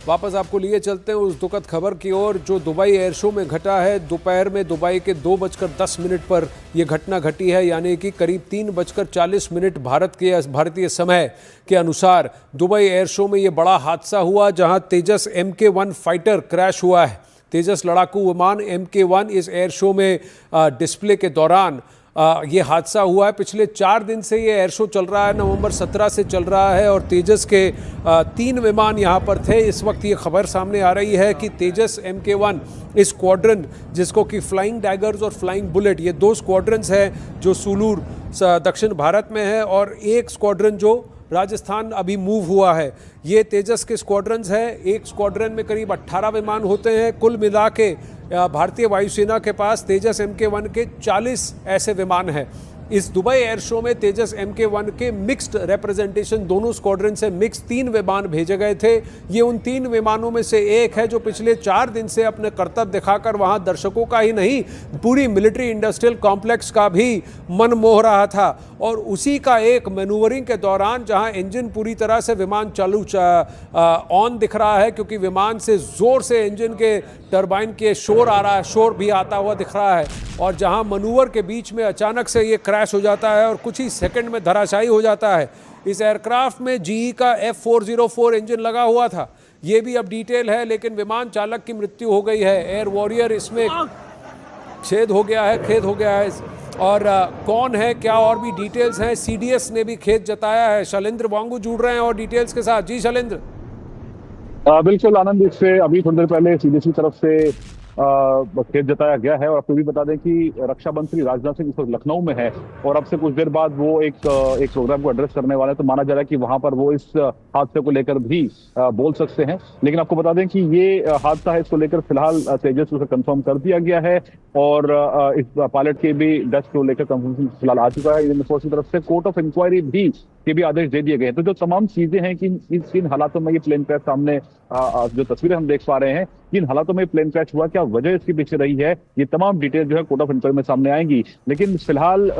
वापस आपको लिए चलते हैं उस दुखद खबर की ओर जो दुबई एयर शो में घटा है। दोपहर में दुबई के 2:10 पर यह घटना घटी है, यानी कि करीब 3:40 भारतीय समय के अनुसार दुबई एयर शो में यह बड़ा हादसा हुआ, जहां तेजस MK1 फाइटर क्रैश हुआ है। तेजस लड़ाकू विमान MK1 इस एयर शो में डिस्प्ले के दौरान ये हादसा हुआ है। पिछले 4 दिन से ये एयर शो चल रहा है, नवंबर 17 से चल रहा है और तेजस के 3 विमान यहाँ पर थे। इस वक्त ये खबर सामने आ रही है कि तेजस MK1 स्क्वाड्रन, जिसको कि फ्लाइंग डैगर्स और फ्लाइंग बुलेट, ये 2 स्क्वाड्रन्स हैं जो सूलूर दक्षिण भारत में है और एक स्क्वाड्रन जो राजस्थान अभी मूव हुआ है। ये तेजस के स्क्वाड्रन्स हैं। एक स्क्वाड्रन में करीब 18 विमान होते हैं। कुल मिला के भारतीय वायुसेना के पास तेजस MK1 के 40 ऐसे विमान हैं। इस दुबई एयर शो में तेजस MK1 के मिक्स्ड रिप्रेजेंटेशन, दोनों स्क्वाड्रन से मिक्स 3 विमान भेजे गए थे। ये उन 3 विमानों में से एक है जो पिछले 4 दिन से अपने कर्तव्य दिखाकर वहां दर्शकों का ही नहीं, पूरी मिलिट्री इंडस्ट्रियल कॉम्प्लेक्स का भी मन मोह रहा था। और उसी का एक मैनूवरिंग के दौरान जहां इंजन पूरी तरह से विमान चालू ऑन दिख रहा है, क्योंकि विमान से जोर से इंजन के टरबाइन के शोर आ रहा है, शोर भी आता हुआ दिख रहा है, और जहां मनूवर के बीच में अचानक से ये क्रैश हो जाता है और कुछ ही सेकंड में धराशायी हो जाता है। इस एयरक्राफ्ट में GE का F404 इंजन लगा हुआ था, ये भी अब डिटेल है, लेकिन विमान चालक की मृत्यु हो गई है। एयर वॉरियर इसमें छेद हो गया है, खेद हो गया है। और कौन है क्या और भी डिटेल्स हैं। CDS ने भी खेद जताया है। शैलेंद्र वांगू जुड़ रहे हैं और डिटेल्स के साथ। जी शैलेंद्र। बिल्कुल आनंद, इससे अभी थोड़ी देर पहले CDS की तरफ से खेद जताया गया है। और आपको भी बता दें कि रक्षा मंत्री राजनाथ सिंह इस वक्त लखनऊ में है और अब से कुछ देर बाद वो एक प्रोग्राम को एड्रेस करने वाले हैं, तो माना जा रहा है कि वहां पर वो इस हादसे को लेकर भी बोल सकते हैं। लेकिन आपको बता दें कि ये हादसा है, इसको लेकर फिलहाल तेजस को कंफर्म कर दिया गया है और इस पायलट के भी डेथ को लेकर कंफर्मेशन फिलहाल आ चुका है। इंडियन फोर्स की तरफ से कोर्ट ऑफ इंक्वायरी भी के भी आदेश दे दिए गए हैं। तो जो तमाम चीजें हैं कि इन हालातों में ये प्लेन क्रैश सामने जो तस्वीरें हम देख पा रहे हैं, किन हालातों में प्लेन क्रैश हुआ, क्या वजह इसके पीछे रही है, ये तमाम डिटेल जो है कोर्ट ऑफ इंक्वायरी में सामने आएंगी। लेकिन फिलहाल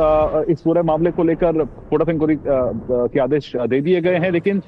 इस पूरे मामले को लेकर कोर्ट ऑफ इंक्वायरी के आदेश दे दिए गए हैं। लेकिन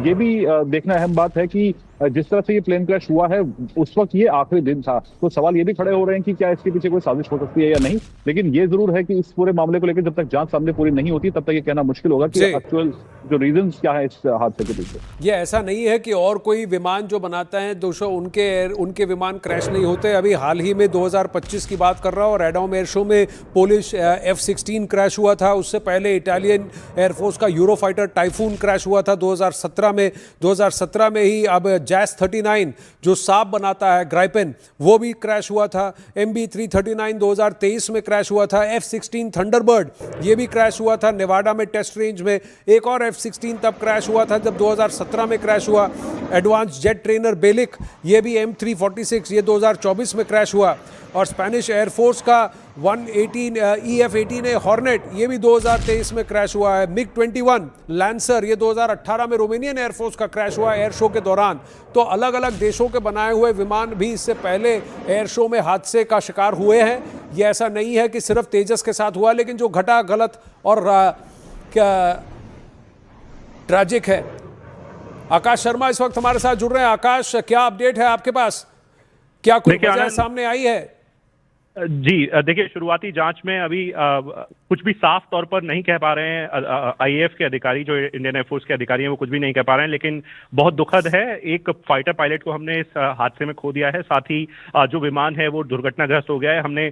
ये भी देखना अहम बात है कि जिस तरह से ये प्लेन क्रैश हुआ है उस वक्त ये आखिरी दिन था, तो सवाल ये भी खड़े हो रहे हैं कि क्या इसके पीछे कोई साजिश हो सकती है या नहीं। लेकिन ये जरूर है कि इस पूरे मामले को लेकर जब तक जांच सामने पूरी नहीं होती तब तक ये कहना मुश्किल होगा कि एक्चुअल जो रीजंस क्या है इस हादसे के पीछे। ये ऐसा नहीं है कि और कोई विमान जो बनाता है 200 उनके विमान क्रैश नहीं होते। अभी हाल ही में 2025 की बात कर रहा हूँ, रेडॉम एयर शो में पोलिश F-16 क्रैश हुआ था। उससे पहले इटालियन एयरफोर्स का यूरोफाइटर टाइफून क्रैश हुआ था 2017 में। 2017 में ही अब जैस 39 जो साब बनाता है, ग्राइपेन, वो भी क्रैश हुआ था। MB339 2023 में क्रैश हुआ था। F-16 थंडरबर्ड ये भी क्रैश हुआ था नेवाडा में टेस्ट रेंज में। एक और F-16 तब क्रैश हुआ था जब 2017 में क्रैश हुआ। एडवांस जेट ट्रेनर बेलिक ये भी M346 ये 2024 में क्रैश हुआ। और स्पेनिश एयरफोर्स का 118 EF-18A हॉर्नेट ये भी 2023 में क्रैश हुआ है। MiG-21 लैंसर ये 2018 में रोमेनियन एयरफोर्स का क्रैश हुआ एयर शो के दौरान। तो अलग अलग देशों के बनाए हुए विमान भी इससे पहले एयर शो में हादसे का शिकार हुए हैं। ये ऐसा नहीं है कि सिर्फ तेजस के साथ हुआ, लेकिन जो घटा गलत और ट्रैजिक है। आकाश शर्मा इस वक्त हमारे साथ जुड़ रहे हैं। आकाश, क्या अपडेट है आपके पास? क्या कोई वजह सामने आई है? जी देखिए, शुरुआती जांच में अभी कुछ भी साफ तौर पर नहीं कह पा रहे हैं। IAF के अधिकारी, जो इंडियन एयरफोर्स के अधिकारी हैं, वो कुछ भी नहीं कह पा रहे हैं। लेकिन बहुत दुखद है, एक फाइटर पायलट को हमने इस हादसे में खो दिया है। साथ ही जो विमान है वो दुर्घटनाग्रस्त हो गया है। हमने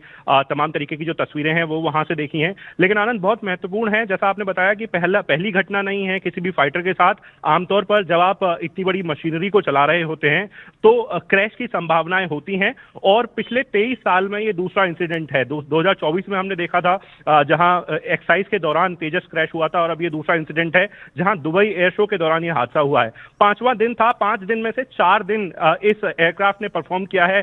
तमाम तरीके की जो तस्वीरें हैं वो वहां से देखी हैं। लेकिन आनंद, बहुत महत्वपूर्ण है, जैसा आपने बताया कि पहली घटना नहीं है किसी भी फाइटर के साथ। आमतौर पर जब आप इतनी बड़ी मशीनरी को चला रहे होते हैं तो क्रैश की संभावनाएं होती हैं। और पिछले 23 साल में ये दूसरा इंसिडेंट है। 2024 में हमने देखा था जहां एक्सरसाइज के दौरान तेजस क्रैश हुआ था, और अब ये दूसरा इंसिडेंट है जहां दुबई एयर शो के दौरान ये हादसा हुआ है। 5वां दिन था। 5 दिन में से 4 दिन इस एयरक्राफ्ट ने परफॉर्म किया है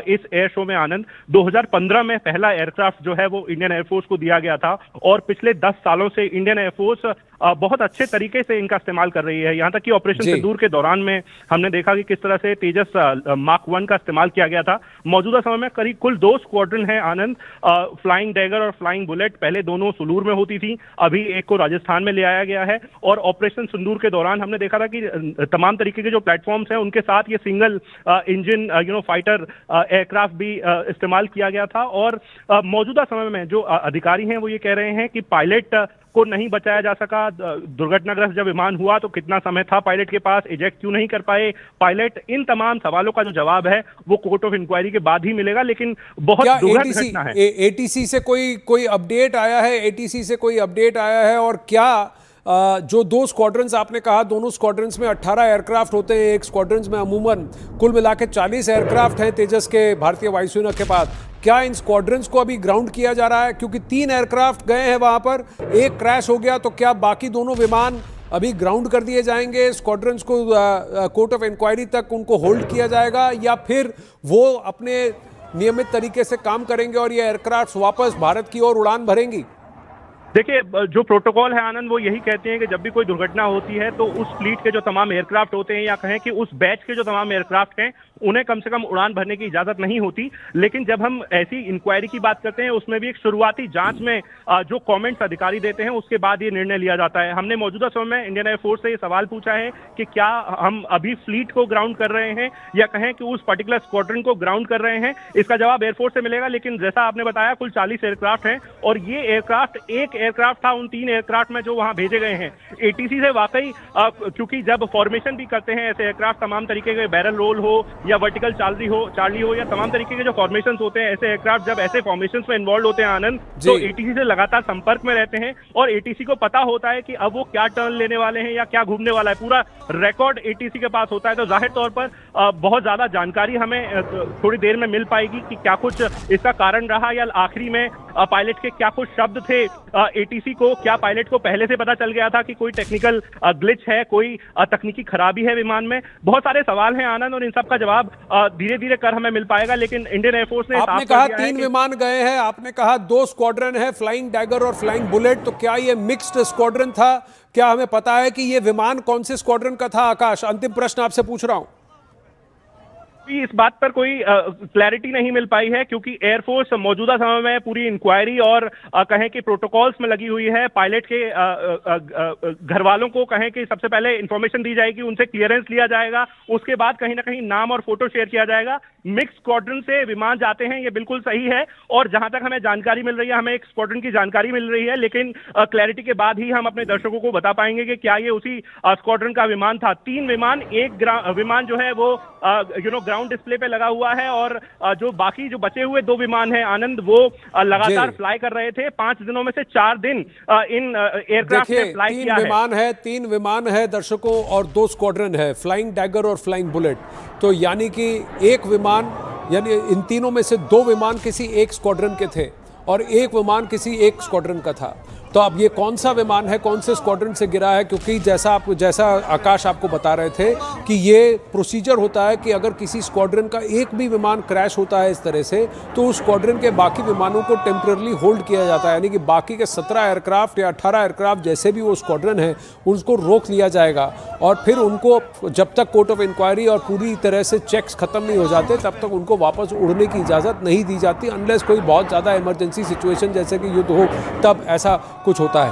इस एयर शो में। आनंद, 2015 में पहला एयरक्राफ्ट जो है वो इंडियन एयरफोर्स को दिया गया था, और पिछले 10 सालों से इंडियन एयरफोर्स बहुत अच्छे तरीके से इनका इस्तेमाल कर रही है। यहाँ तक कि ऑपरेशन सिंदूर के दौरान में हमने देखा कि किस तरह से तेजस मार्क 1 का इस्तेमाल किया गया था। मौजूदा समय में करीब कुल 2 स्क्वाड्रन है आनंद, फ्लाइंग डैगर और फ्लाइंग बुलेट। पहले दोनों सुलूर में होती थी, अभी एक को राजस्थान में ले आया गया है। और ऑपरेशन सिंदूर के दौरान हमने देखा था कि तमाम तरीके के जो प्लेटफॉर्म्स हैं उनके साथ ये सिंगल इंजन फाइटर एयरक्राफ्ट भी इस्तेमाल किया गया था। और मौजूदा समय में जो अधिकारी हैं वो ये कह रहे हैं कि पायलट को नहीं बचाया जा सका। दुर्घटनाग्रस्त जब विमान हुआ तो कितना समय था पायलट के पास, इजेक्ट क्यों नहीं कर पाए पायलट, इन तमाम सवालों का जो जवाब है वो कोर्ट ऑफ इंक्वायरी के बाद ही मिलेगा। लेकिन बहुत दुखद घटना है। एटीसी से कोई अपडेट आया है? एटीसी से कोई अपडेट आया है? और क्या जो 2 स्क्वाड्रंस आपने कहा, दोनों स्क्वाड्रंस में 18 एयरक्राफ्ट होते हैं, एक स्क्वाड्रंस में अमूमन कुल मिला के 40 एयरक्राफ्ट हैं तेजस के, भारतीय वायुसेना के पास। क्या इन स्क्वाड्रंस को अभी ग्राउंड किया जा रहा है? क्योंकि 3 एयरक्राफ्ट गए हैं वहां पर, एक क्रैश हो गया, तो क्या बाकी दोनों विमान अभी ग्राउंड कर दिए जाएंगे? स्क्वाड्रंस को कोर्ट ऑफ इंक्वायरी तक उनको होल्ड किया जाएगा, या फिर वो अपने नियमित तरीके से काम करेंगे और ये एयरक्राफ्ट वापस भारत की ओर उड़ान भरेंगी? देखिए, जो प्रोटोकॉल है आनंद वो यही कहते हैं कि जब भी कोई दुर्घटना होती है तो उस फ्लीट के जो तमाम एयरक्राफ्ट होते हैं, या कहें कि उस बैच के जो तमाम एयरक्राफ्ट हैं, उन्हें कम से कम उड़ान भरने की इजाजत नहीं होती। लेकिन जब हम ऐसी इंक्वायरी की बात करते हैं उसमें भी एक शुरुआती जांच में जो कमेंट्स अधिकारी देते हैं उसके बाद ये निर्णय लिया जाता है। हमने मौजूदा समय में इंडियन एयरफोर्स से ये सवाल पूछा है कि क्या हम अभी फ्लीट को ग्राउंड कर रहे हैं या कहें कि उस पर्टिकुलर स्क्वाड्रन को ग्राउंड कर रहे हैं। इसका जवाब एयरफोर्स से मिलेगा। लेकिन जैसा आपने बताया कुल 40 एयरक्राफ्ट हैं और ये एयरक्राफ्ट एक एयरक्राफ्ट था उन 3 एयरक्राफ्ट में जो वहां भेजे गए हैं। एटीसी से वाकई क्योंकि जब फॉर्मेशन भी करते हैं ऐसे एयरक्राफ्ट, तमाम तरीके के बैरल रोल हो या वर्टिकल चार्ली हो या तमाम तरीके के जो फॉर्मेशंस होते हैं, ऐसे एयरक्राफ्ट जब ऐसे फॉर्मेशंस में इन्वॉल्व होते हैं आनंद, तो एटीसी से लगातार संपर्क में रहते हैं और एटीसी को पता होता है कि अब वो क्या टर्न लेने वाले हैं या क्या घूमने वाला है। पूरा रिकॉर्ड एटीसी के पास होता है। तो जाहिर तौर पर बहुत ज्यादा जानकारी हमें थोड़ी देर में मिल पाएगी कि क्या कुछ इसका कारण रहा या आखिरी में पायलट के क्या कुछ शब्द थे एटीसी को। क्या पायलट को पहले से पता चल गया था कि कोई टेक्निकल ग्लिच है, कोई तकनीकी खराबी है विमान में? बहुत सारे सवाल हैं आनंद और इन सब का जवाब धीरे धीरे कर हमें मिल पाएगा। लेकिन इंडियन एयरफोर्स ने आपने कहा 3 विमान गए हैं, आपने कहा 2 स्क्वाड्रन है, फ्लाइंग डैगर और फ्लाइंग बुलेट, तो क्या ये मिक्स्ड स्क्वाड्रन था? क्या हमें पता है कि ये विमान कौन से स्क्वाड्रन का था? आकाश, अंतिम प्रश्न आपसे पूछ रहा हूं। इस बात पर कोई क्लैरिटी नहीं मिल पाई है क्योंकि एयरफोर्स मौजूदा समय में पूरी इंक्वायरी और कहें कि प्रोटोकॉल्स में लगी हुई है। पायलट के घर वालों को कहें कि सबसे पहले इंफॉर्मेशन दी जाएगी, उनसे क्लियरेंस लिया जाएगा, उसके बाद कहीं ना कहीं नाम और फोटो शेयर किया जाएगा। मिक्स स्क्वाड्रन से विमान जाते हैं, ये बिल्कुल सही है। और जहां तक हमें जानकारी मिल रही है, हमें एक स्क्वाड्रन की जानकारी मिल रही है, लेकिन क्लैरिटी के बाद ही हम अपने दर्शकों को बता पाएंगे कि क्या ये उसी स्क्वाड्रन का विमान था। 3 विमान, एक विमान जो है वो ग्राउंड डिस्प्ले पे लगा हुआ है और जो बाकी जो बचे हुए 2 विमान हैं आनंद, वो लगातार फ्लाई कर रहे थे। 5 दिनों में से 4 दिन इन एयरक्राफ्ट ने फ्लाई किया है। 3 विमान है दर्शकों और 2 स्क्वाड्रन है, फ्लाइंग डैगर और फ्लाइंग बुलेट। तो यानी कि एक विमान, यानी इन तीनों में से 2 विमान किसी एक स्क्वाड्रन के थे और एक विमान किसी एक स्क्वाड्रन का था। तो अब ये कौन सा विमान है, कौन से स्क्वाड्रन से गिरा है? क्योंकि जैसा आकाश आपको बता रहे थे कि ये प्रोसीजर होता है कि अगर किसी स्क्वाड्रन का एक भी विमान क्रैश होता है इस तरह से, तो उस स्क्वाड्रन के बाकी विमानों को टेम्पररी होल्ड किया जाता है, यानी कि बाकी के 17 एयरक्राफ्ट या 18 एयरक्राफ्ट जैसे भी वो स्क्वाड्रन है उनको रोक लिया जाएगा और फिर उनको जब तक कोर्ट ऑफ इंक्वायरी और पूरी तरह से चेक्स खत्म नहीं हो जाते तब तक उनको वापस उड़ने की इजाज़त नहीं दी जाती, अनलेस कोई बहुत ज़्यादा इमरजेंसी सिचुएशन जैसे कि युद्ध हो तब ऐसा कुछ होता है।